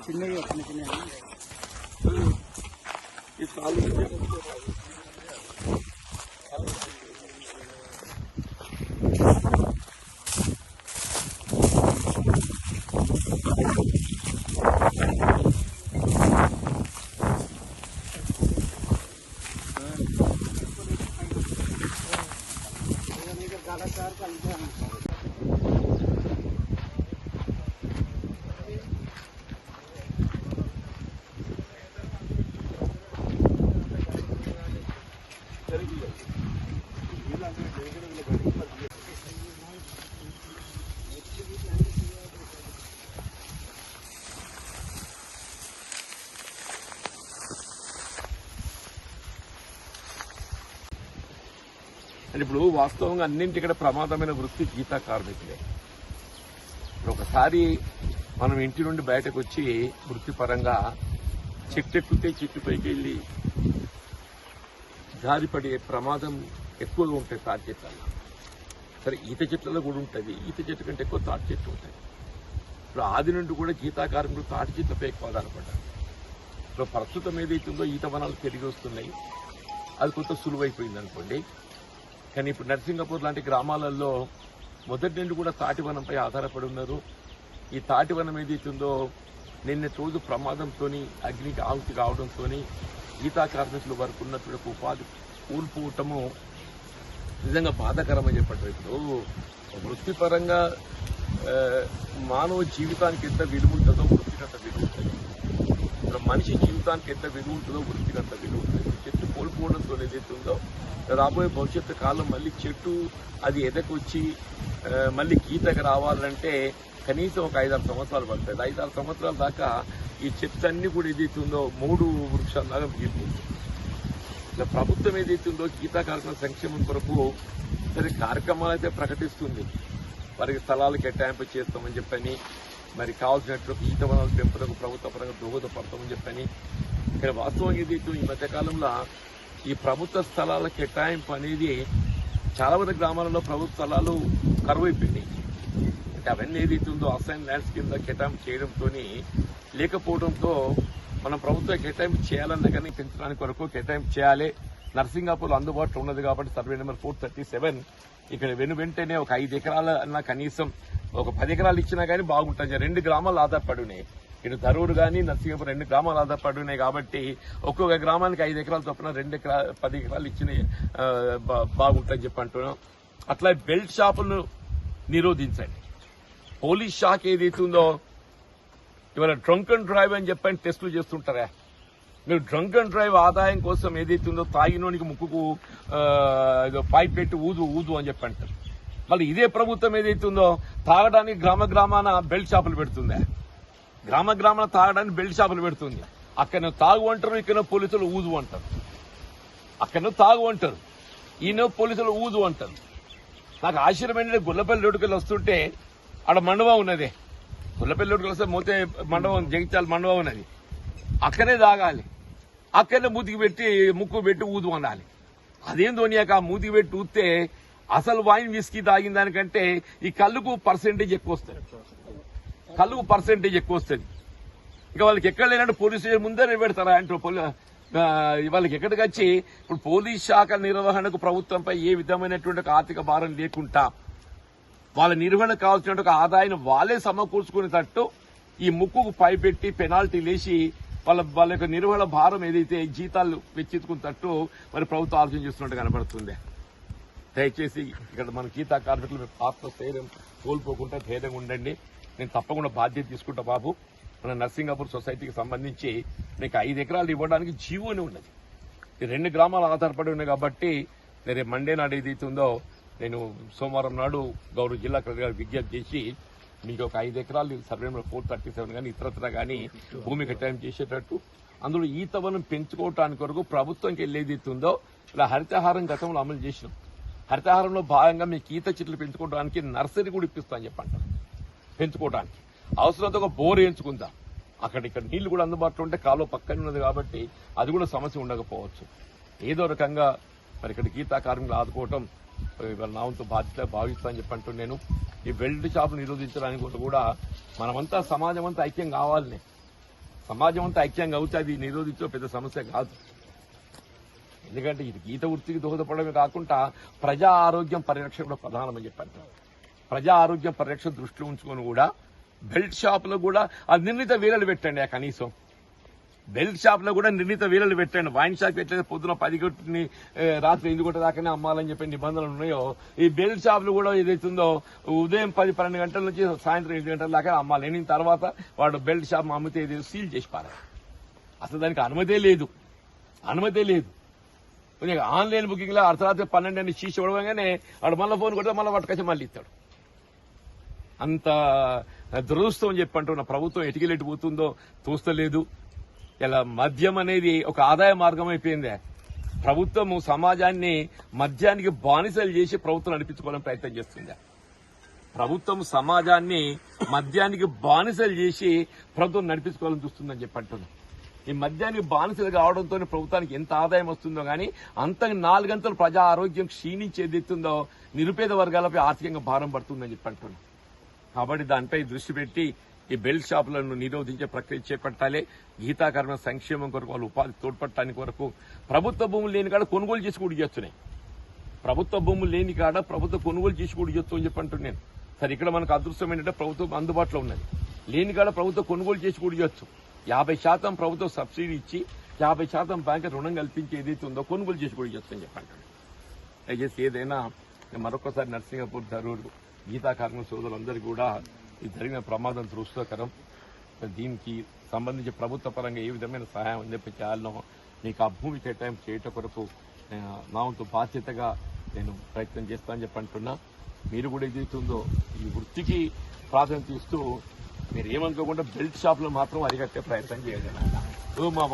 చిన్నవి చిన్న చిన్న ఇప్పుడు వాస్తవంగా అన్నింటికడ ప్రమాదమైన వృత్తి గీతా కార్మికులే. ఒకసారి మనం ఇంటి నుండి బయటకు వచ్చి వృత్తిపరంగా చెట్టెక్కితే చెట్టు పైకి వెళ్ళి జారిపడే ప్రమాదం ఎక్కువగా ఉంటాయి తాటి చెట్లలో. సరే ఈత చెట్లలో కూడా ఉంటుంది, ఈత చెట్టు కంటే ఎక్కువ తాటి చెట్లు ఉంటాయి. ఇప్పుడు ఆది నుండి కూడా గీతా కార్మికులు తాటి చెట్లపై ఎక్కువ ఆధారపడ్డారు. ఇప్పుడు ప్రస్తుతం ఏదైతుందో ఈత వనాలు పెరిగి వస్తున్నాయి, అది కొంత సులువైపోయింది అనుకోండి. కానీ ఇప్పుడు నర్సింగపూర్ లాంటి గ్రామాలలో మొదటి నుండి కూడా తాటివనంపై ఆధారపడి ఉన్నారు. ఈ తాటివనం ఏదైతుందో నిన్నటి రోజు ప్రమాదంతో అగ్నికి ఆహుతి కావడంతో గీతా కార్మికుల వరకు ఉన్నటువంటి ఉపాధి కూలిపోవటము నిజంగా బాధాకరమని చెప్పండి. ఇప్పుడు వృత్తిపరంగా మానవ జీవితానికి ఎంత విలువ ఉంటుందో వృత్తికి అంత విలువ ఉంటుంది. ఇప్పుడు మనిషి జీవితానికి ఎంత విలువ ఉంటుందో వృత్తికి అంత విలువ ఉంటుంది. చెట్టు కోల్పోవడంతో ఏదైతుందో రాబోయే భవిష్యత్తు కాలం మళ్ళీ చెట్టు అది ఎదకొచ్చి మళ్ళీ గీతకు రావాలంటే కనీసం ఒక 5-6 సంవత్సరాలు పడుతుంది. 5-6 సంవత్సరాల దాకా ఈ చెట్టు అన్ని కూడా ఏదైతుందో 3 వృక్షాలాగా మిగిలిపోతుంది. ఇలా ప్రభుత్వం ఏదైతుందో గీతా కార్మికుల సంక్షేమం కొరకు సరే కార్యక్రమాలు అయితే ప్రకటిస్తుంది. వారికి స్థలాలు కేటాయింపు చేస్తామని చెప్పని, మరి కావాల్సినట్లు ఈత వనాల పెంపులకు ప్రభుత్వ పరంగా దోహదపడతామని చెప్పని. ఇక్కడ వాస్తవం ఏదైతే ఈ మధ్యకాలంలో ఈ ప్రభుత్వ స్థలాల కేటాయింపు అనేది చాలా మంది గ్రామాలలో ప్రభుత్వ స్థలాలు కరువైపోయినాయి. అంటే అవన్నీ ఏదైతుందో అసైన్ ల్యాండ్స్ కింద కేటాయింపు చేయడంతో లేకపోవడంతో మనం ప్రభుత్వ కేటాయింపు చేయాలన్నా కానీ పెంచడానికి వరకు కేటాయింపు చేయాలి. నర్సింగాపూర్ అందుబాటులో ఉన్నది కాబట్టి సర్వే నెంబర్ 437 ఇక్కడ వెంటనే ఒక 5 ఎకరాల అన్నా కనీసం ఒక 10 ఎకరాలు ఇచ్చినా కానీ బాగుంటుంది. 2 గ్రామాలు ఆధారపడి ఉన్నాయి. ఇటు ధరూరు కానీ నర్సింగపూర్ 2 గ్రామాలు ఆధారపడి ఉన్నాయి కాబట్టి ఒక్కొక్క గ్రామానికి 5 ఎకరాలు చొప్పున 10 ఎకరాలు ఇచ్చిన బాగుంటుందని చెప్పి అంటున్నాం. అట్లా బెల్ట్ షాపులను నిరోధించండి. పోలీస్ శాఖ ఏదైతుందో ఇవాళ డ్రంక్ అండ్ డ్రైవ్ అని చెప్పని టెస్టులు చేస్తుంటారా? మీరు డ్రంక్ అండ్ డ్రైవ్ ఆదాయం కోసం ఏదైతుందో తాగినోనికి ముక్కుకు పైప్ పెట్టి ఊదు అని చెప్పి అంటారు. మళ్ళీ ఇదే ప్రభుత్వం ఏదైతుందో తాగడానికి గ్రామాన బెల్ట్ షాపులు పెడుతుందా? గ్రామాన తాగడానికి బెల్ట్ షాపులు పెడుతుంది. అక్కడ తాగు అంటారు, ఇక్కడ పోలీసులు ఊదు అంటారు. అక్కడ తాగు అంటారు, ఈయన పోలీసులు ఊదు అంటారు. నాకు ఆశ్చర్యం ఏంటంటే గుల్లపల్లి రోడ్డుకెళ్ళి వస్తుంటే ఆడ మండపం ఉన్నదే. గుల్లపల్లి రోడ్డుకి వస్తే మోతే మండపం జగిత్యాల మండపం ఉన్నది. అక్కడే తాగాలి, అక్కడనే మూతికి పెట్టి ముక్కు పెట్టి ఊదు అనాలి. అదేం ధోనియాక ఆ మూతికి పెట్టి ఊస్తే అసలు వైన్ విస్కీ తాగిన దానికంటే ఈ కళ్ళుకు పర్సెంటేజ్ ఎక్కువ వస్తుంది. ఇక వాళ్ళకి ఎక్కడ లేనట్టు పోలీస్ స్టేషన్ ముందే పెడతారా అంటే వాళ్ళకి ఎక్కడికి వచ్చి ఇప్పుడు పోలీస్ శాఖ నిర్వహణకు ప్రభుత్వంపై ఏ విధమైనటువంటి ఆర్థిక భారం లేకుండా వాళ్ళ నిర్వహణకు కావాల్సిన ఆదాయాన్ని వాళ్ళే సమకూర్చుకునేటట్టు ఈ ముక్కుకు పైపెట్టి పెనాల్టీ లేచి వాళ్ళ యొక్క నిర్వహణ భారం ఏదైతే జీతాలు వెచ్చెత్తుకున్నట్టు మరి ప్రభుత్వం ఆలోచన చేస్తున్నట్టు కనబడుతుంది. దయచేసి ఇక్కడ మన గీతా కార్మికులు ఆత్మస్థైర్యం కోల్పోకుండా ధైర్యంగా ఉండండి. నేను తప్పకుండా బాధ్యత తీసుకుంటా బాబు. మన నర్సింగాపూర్ సొసైటీకి సంబంధించి మీకు 5 ఎకరాలు ఇవ్వడానికి జీవోనే ఉన్నది. ఈ 2 గ్రామాలు ఆధారపడి ఉన్నాయి కాబట్టి రేపు మండే నాడు ఏదైతుందో నేను సోమవారం నాడు గౌరవ జిల్లా కలెక్టర్ గారు విజ్ఞప్తి చేసి మీకు ఒక 5 ఎకరాలు సర్వే నెంబర్ 437 కానీ ఇతరత్ర కానీ భూమి కేటాయింపు చేసేటట్టు, అందులో ఈతవనం పెంచుకోవటానికి వరకు ప్రభుత్వంకి వెళ్ళేదైతుందో ఇలా హరితహారం గతంలో అమలు చేసినాం. హరితహారంలో భాగంగా మీకు ఈత చెట్లు పెంచుకోవడానికి నర్సరీ కూడా ఇప్పిస్తామని చెప్పంటారు. పెంచుకోవడానికి అవసరంతో ఒక బోర్ వేయించుకుందాం. ఇక్కడ నీళ్లు కూడా అందుబాటులో ఉంటే కాలువ పక్కనే ఉన్నది కాబట్టి అది కూడా సమస్య ఉండకపోవచ్చు. ఏదో రకంగా మరి ఇక్కడ గీతా కార్మికులు ఆదుకోవటం ఇవాళ నా వంతు బాధ్యత భావిస్తానని చెప్పంటూ నేను ఈ బెల్ట్ షాపులు నిరోధించడానికి కూడా మనమంతా సమాజం అంతా ఐక్యం కావాలని, సమాజం అంతా ఐక్యంగా అవుతే అది నిరోధించే పెద్ద సమస్య కాదు. ఎందుకంటే ఇది గీత వృత్తికి దోహదపడమే కాకుండా ప్రజా ఆరోగ్యం పరిరక్షణ కూడా ప్రధానమని చెప్పండి. ప్రజా ఆరోగ్యం పరిరక్షణ దృష్టిలో ఉంచుకొని కూడా బెల్ట్ షాపులో కూడా ఆ నిర్ణీత వేలలు పెట్టండి. కనీసం బెల్ట్ షాప్ లో కూడా నిర్ణీత వేలలు పెట్టండి. వైన్ షాప్ ఎట్లయితే పొద్దున 10 గంటని రాత్రి 8 గంటల దాకానే అమ్మాలని చెప్పి నిబంధనలు ఉన్నాయో, ఈ బెల్ట్ షాపులు కూడా ఏదైతుందో ఉదయం 10-12 గంటల నుంచి సాయంత్రం 8 గంటల దాకా అమ్మాలి. అయిన తర్వాత వాడు బెల్ట్ షాప్ అమ్మితే సీల్ చేసి పారాలి. అసలు దానికి అనుమతే లేదు. ఆన్లైన్ బుకింగ్ లో అర్ధరాత్రి 12 అని చీసి ఇవ్వగానే వాడు మళ్ళీ ఫోన్ కొడితే మళ్ళీ పట్టుకొచ్చి మళ్ళీ ఇస్తాడు. అంత దురదృష్టం అని చెప్పి అంటున్న ప్రభుత్వం ఎటుకెళ్ళి పోతుందో తోస్తలేదు. ఇలా మద్యం అనేది ఒక ఆదాయ మార్గం అయిపోయింది. ప్రభుత్వము సమాజాన్ని మద్యానికి బానిసలు చేసి ప్రభుత్వం నడిపించుకోవాలని ప్రయత్నం చేస్తుంది. ప్రభుత్వం సమాజాన్ని మద్యానికి బానిసలు చేసి ప్రభుత్వం నడిపించుకోవాలని చూస్తుందని చెప్పి అంటున్నాం. ఈ మద్యానికి బానిసలు కావడంతో ప్రభుత్వానికి ఎంత ఆదాయం వస్తుందో గానీ అంత 4 గంటలు ప్రజా ఆరోగ్యం క్షీణించేది ఎత్తుందో నిరుపేద వర్గాలపై ఆర్థికంగా భారం పడుతుందని చెప్పి అంటున్నాం. కాబట్టి దానిపై దృష్టి పెట్టి ఈ బెల్ట్ షాపులను నిరోధించే ప్రక్రియ చేపట్టాలి. గీతా కార్మికుల సంక్షేమం కొరకు వాళ్ళు ఉపాధి తోడ్పడటానికి వరకు ప్రభుత్వ భూములు లేని కాడ కొనుగోలు చేసి కూడా చేస్తున్నాయి. ప్రభుత్వ భూములు లేని కాడ ప్రభుత్వ కొనుగోలు చేసి కూడా చేస్తూ అని చెప్పి అంటున్నాను. సరే, ఇక్కడ మనకు అదృష్టం ఏంటంటే ప్రభుత్వం అందుబాటులో ఉన్నది. లేని కాడ ప్రభుత్వం కొనుగోలు చేసి కూడా చేయొచ్చు. 50% ప్రభుత్వం సబ్సిడీ ఇచ్చి 50% బ్యాంకు రుణం కల్పించి ఏదైతే ఉందో కొనుగోలు చేసి కూడా చేస్తామని చెప్పంటాను. దయచేసి ఏదైనా మరొకసారి నర్సింగపూర్ ధరూరు గీతా కార్మిక సోదరులందరికీ కూడా ఈ జరిగిన ప్రమాదం దృష్టకరం. దీనికి సంబంధించి ప్రభుత్వ పరంగా ఏ విధమైన సహాయం అందింప చేయాలనో మీకు ఆ భూమి కేటాయింపు చేయటం కొరకు నా వంతు బాధ్యతగా నేను ప్రయత్నం చేస్తానని చెప్పి అంటున్నా. మీరు కూడా ఏదైతుందో ఈ వృత్తికి ప్రాధాన్యత ఇస్తూ మీరు ఏమనుకోకుండా బెల్ట్ షాప్ లో మాత్రం అరికట్టే ప్రయత్నం చేయాలి. మా